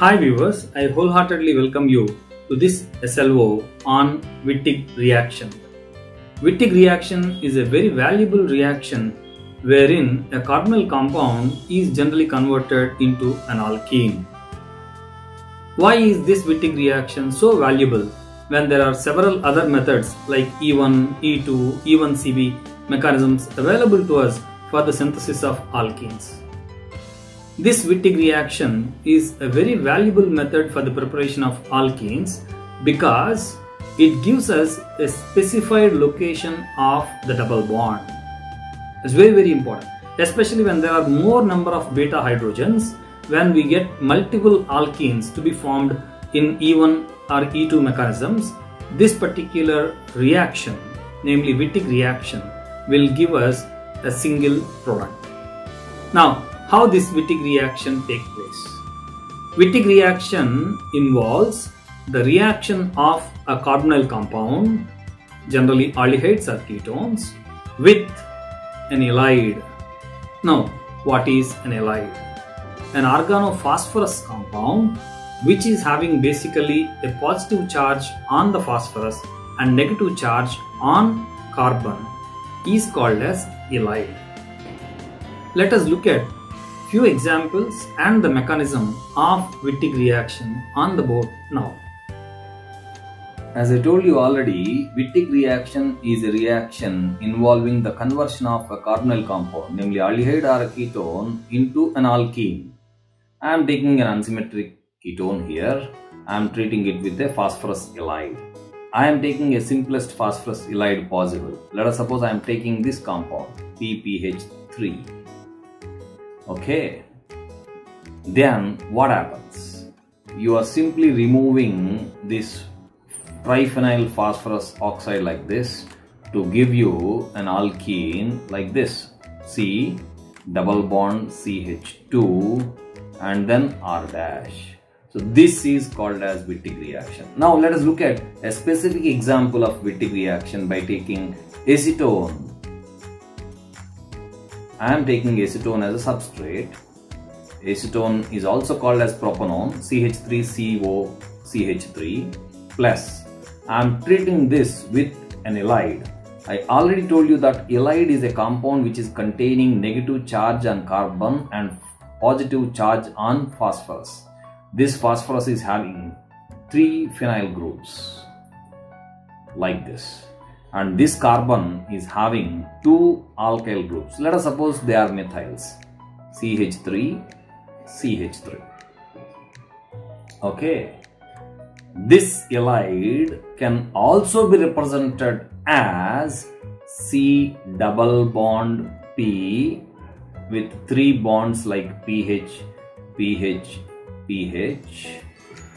Hi viewers, I wholeheartedly welcome you to this SLO on Wittig reaction. Wittig reaction is a very valuable reaction wherein a carbonyl compound is generally converted into an alkene. Why is this Wittig reaction so valuable when there are several other methods like E1, E2, E1CB mechanisms available to us for the synthesis of alkenes? This Wittig reaction is a very valuable method for the preparation of alkenes because it gives us a specified location of the double bond. It's very important, especially when there are more number of beta hydrogens, when we get multiple alkenes to be formed in E1 or E2 mechanisms. This particular reaction, namely Wittig reaction, will give us a single product. Now, how this Wittig reaction takes place? Wittig reaction involves the reaction of a carbonyl compound, generally aldehydes or ketones, with an halide. Now, what is an halide? An organophosphorus compound which is having basically a positive charge on the phosphorus and negative charge on carbon is called as halide. Let us look at few examples and the mechanism of Wittig reaction on the board now. As I told you already, Wittig reaction is a reaction involving the conversion of a carbonyl compound, namely aldehyde or a ketone, into an alkene. I am taking an unsymmetric ketone here. I am treating it with a phosphorus halide. I am taking a simplest phosphorus halide possible. Let us suppose I am taking this compound, PPH3. Okay, then what happens? You are simply removing this triphenyl phosphorus oxide like this to give you an alkene like this. C double bond CH2 and then R dash. So this is called as Wittig reaction. Now let us look at a specific example of Wittig reaction by taking acetone. I am taking acetone as a substrate. Acetone is also called as propanone, CH3COCH3 plus. I am treating this with an halide. I already told you that halide is a compound which is containing negative charge on carbon and positive charge on phosphorus. This phosphorus is having 3 phenyl groups like this. And this carbon is having 2 alkyl groups. Let us suppose they are methyls, CH3, CH3. Okay. This halide can also be represented as C double bond P with 3 bonds like PH, PH, PH.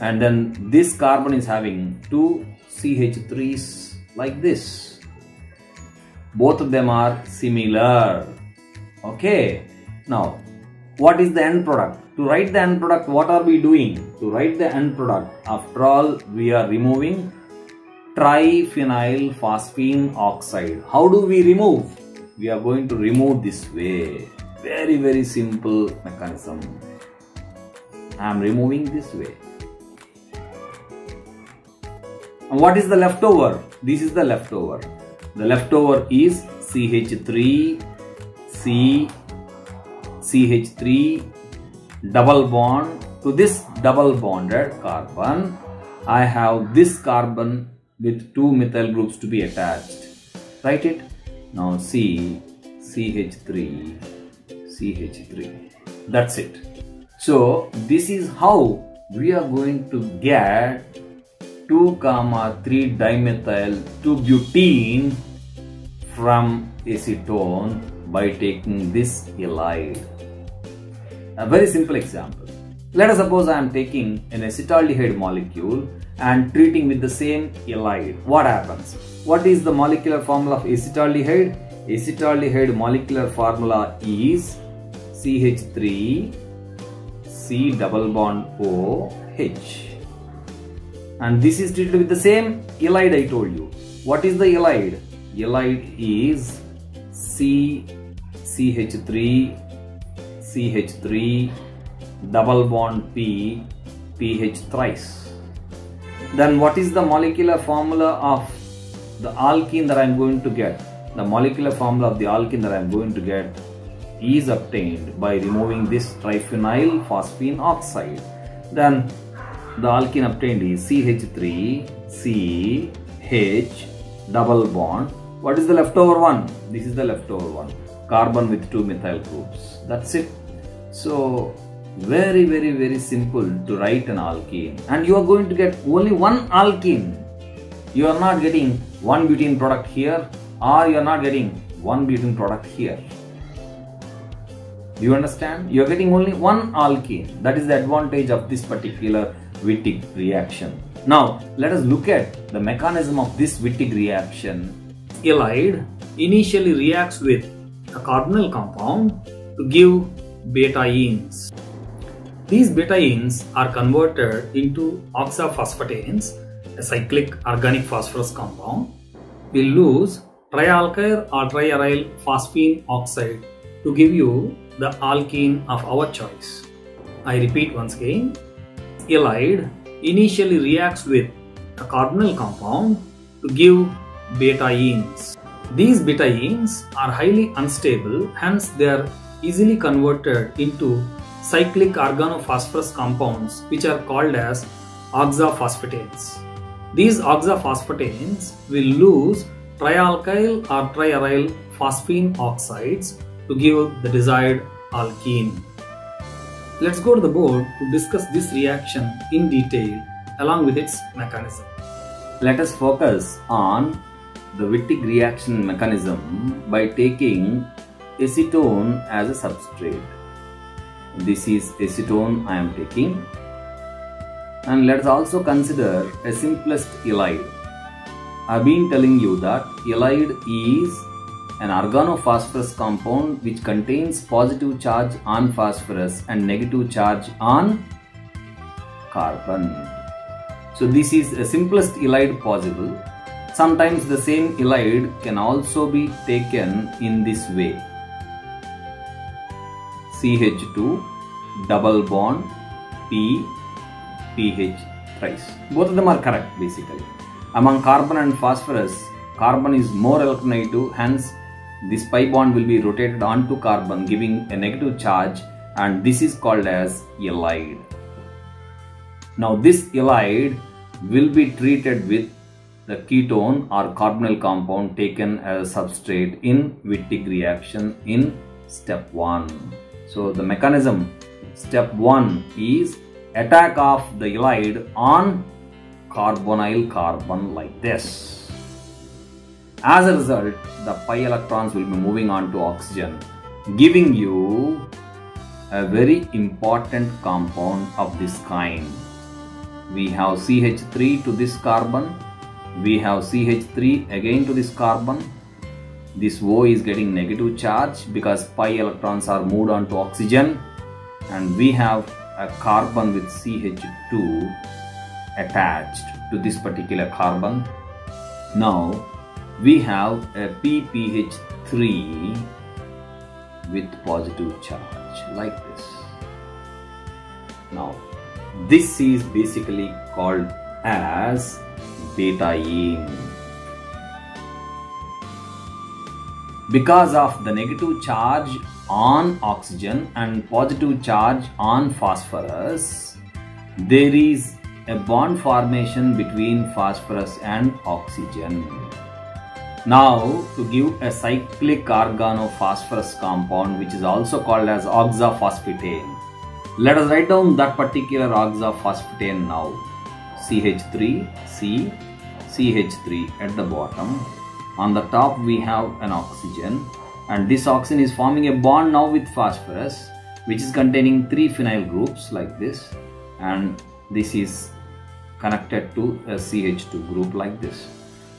And then this carbon is having 2 CH3s like this. Both of them are similar. Okay. Now, what is the end product? To write the end product, what are we doing? To write the end product, after all, we are removing triphenyl phosphine oxide. How do we remove? We are going to remove this way. Very simple mechanism. I am removing this way. And what is the leftover? This is the leftover. The leftover is CH3, CH3 double bond. To this double bonded carbon, I have this carbon with 2 methyl groups to be attached. Write it. Now CH3, CH3. That's it. So this is how we are going to get 2,3 dimethyl 2-butene from acetone by taking this halide. A very simple example. Let us suppose I am taking an acetaldehyde molecule and treating with the same halide. What happens? What is the molecular formula of acetaldehyde? Acetaldehyde molecular formula is CH3 C double bond OH. And this is treated with the same halide I told you. What is the halide? Halide is CH3 double bond P pH thrice. Then what is the molecular formula of the alkene that I am going to get? The molecular formula of the alkene that I am going to get is obtained by removing this triphenyl phosphine oxide. Then the alkene obtained is CH3CH double bond. What is the leftover one? This is the leftover one. Carbon with 2 methyl groups. That's it. So very simple to write an alkene, and you are going to get only one alkene. You are not getting one butene product here, or you are not getting one butene product here. Do you understand? You are getting only one alkene. That is the advantage of this particular Wittig reaction. Now let us look at the mechanism of this Wittig reaction. Halide initially reacts with a carbonyl compound to give betaenes. These betaenes are converted into oxaphosphatenes, a cyclic organic phosphorus compound. We lose trialkyl or triaryl phosphine oxide to give you the alkene of our choice. I repeat once again. Halide initially reacts with a carbonyl compound to give betaenes. These betaenes are highly unstable, hence they are easily converted into cyclic organophosphorus compounds, which are called as oxaphosphatenes. These oxaphosphatenes will lose trialkyl or triaryl phosphine oxides to give the desired alkene. Let's go to the board to discuss this reaction in detail along with its mechanism. Let us focus on the Wittig reaction mechanism by taking acetone as a substrate. This is acetone I am taking, and let us also consider a simplest halide. I have been telling you that halide is an organophosphorus compound which contains positive charge on phosphorus and negative charge on carbon. So this is the simplest halide possible. Sometimes the same halide can also be taken in this way. CH2 double bond pH thrice. Both of them are correct basically. Among carbon and phosphorus, carbon is more electronegative, hence this pi bond will be rotated onto carbon giving a negative charge, and this is called as halide. Now this halide will be treated with the ketone or carbonyl compound taken as a substrate in Wittig reaction in step 1. So the mechanism, step 1 is attack of the halide on carbonyl carbon like this. As a result, the pi electrons will be moving on to oxygen, giving you a very important compound of this kind. We have CH3 to this carbon, we have CH3 again to this carbon. This O is getting negative charge because pi electrons are moved on to oxygen, and we have a carbon with CH2 attached to this particular carbon. Now we have a PPH3 with positive charge like this. Now this is basically called as betaene. Because of the negative charge on oxygen and positive charge on phosphorus, there is a bond formation between phosphorus and oxygen. Now to give a cyclic organophosphorus compound which is also called as oxaphosphatane, let us write down that particular oxaphosphatane now. CH3, C, CH3 at the bottom. On the top we have an oxygen, and this oxygen is forming a bond now with phosphorus, which is containing 3 phenyl groups like this, and this is connected to a CH2 group like this.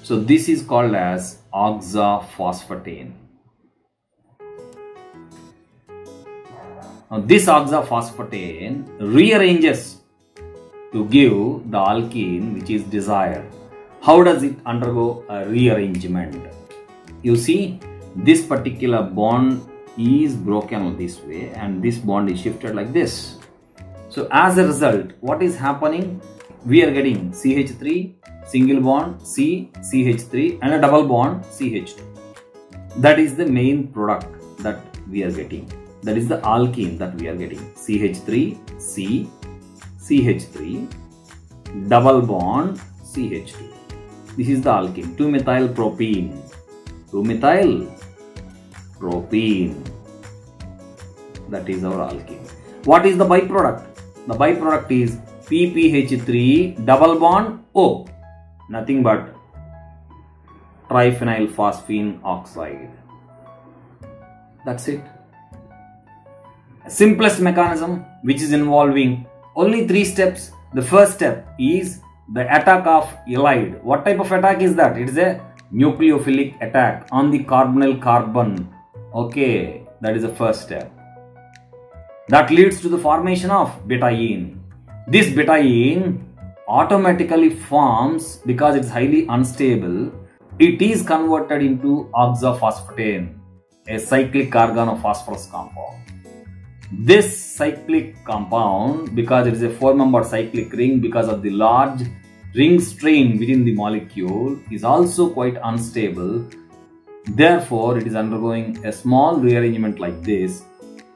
So this is called as oxaphosphatane. Now this oxaphosphatane rearranges to give the alkene which is desired. How does it undergo a rearrangement? You see, this particular bond is broken this way and this bond is shifted like this. So as a result, what is happening? We are getting CH3, single bond C, CH3 and a double bond CH2. That is the main product that we are getting. That is the alkene that we are getting. CH3, C, CH3, double bond CH2. This is the alkene. 2-methyl propene. 2-methyl propene. That is our alkene. What is the byproduct? The byproduct is PPH3 double bond O. Nothing but triphenyl phosphine oxide. That's it. Simplest mechanism which is involving only 3 steps. The first step is the attack of halide. What type of attack is that? It is a nucleophilic attack on the carbonyl carbon. Okay, that is the first step. That leads to the formation of betaine. This betaine automatically forms, because it is highly unstable, it is converted into oxophosphate, a cyclic organophosphorus compound. This cyclic compound, because it is a 4-membered cyclic ring, because of the large ring strain within the molecule, is also quite unstable. Therefore, it is undergoing a small rearrangement like this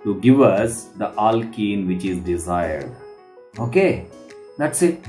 to give us the alkene which is desired. Okay, that's it.